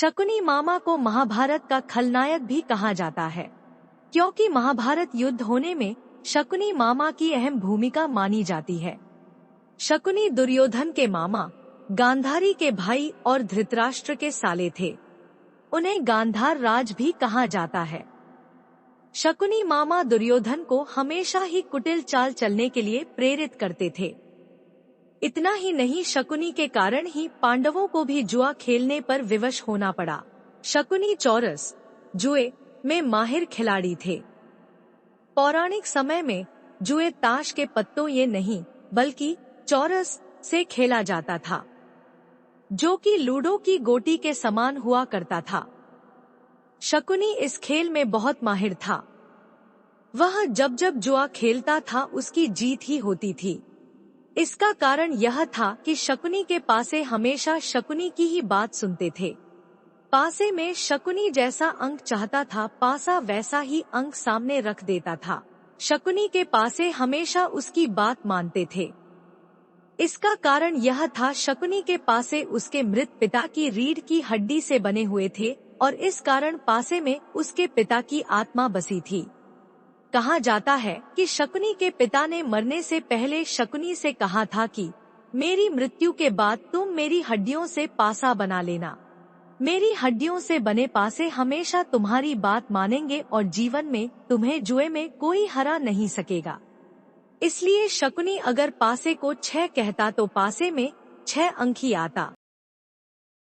शकुनी मामा को महाभारत का खलनायक भी कहा जाता है, क्योंकि महाभारत युद्ध होने में शकुनी मामा की अहम भूमिका मानी जाती है। शकुनी दुर्योधन के मामा, गांधारी के भाई और धृतराष्ट्र के साले थे। उन्हें गांधार राज भी कहा जाता है। शकुनी मामा दुर्योधन को हमेशा ही कुटिल चाल चलने के लिए प्रेरित करते थे। इतना ही नहीं, शकुनी के कारण ही पांडवों को भी जुआ खेलने पर विवश होना पड़ा। शकुनी चौरस, जुए में माहिर खिलाड़ी थे। पौराणिक समय में जुए ताश के पत्तों ये नहीं बल्कि चौरस से खेला जाता था, जो कि लूडो की गोटी के समान हुआ करता था। शकुनी इस खेल में बहुत माहिर था। वह जब जब जुआ खेलता था उसकी जीत ही होती थी। इसका कारण यह था कि शकुनी के पासे हमेशा शकुनी की ही बात सुनते थे। पासे में शकुनी जैसा अंक चाहता था, पासा वैसा ही अंक सामने रख देता था। शकुनी के पासे हमेशा उसकी बात मानते थे। इसका कारण यह था, शकुनी के पासे उसके मृत पिता की रीढ़ की हड्डी से बने हुए थे और इस कारण पासे में उसके पिता की आत्मा बसी थी। कहा जाता है कि शकुनी के पिता ने मरने से पहले शकुनी से कहा था कि मेरी मृत्यु के बाद तुम मेरी हड्डियों से पासा बना लेना। मेरी हड्डियों से बने पासे हमेशा तुम्हारी बात मानेंगे और जीवन में तुम्हें जुए में कोई हरा नहीं सकेगा। इसलिए शकुनी अगर पासे को 6 कहता तो पासे में 6 अंक ही आता।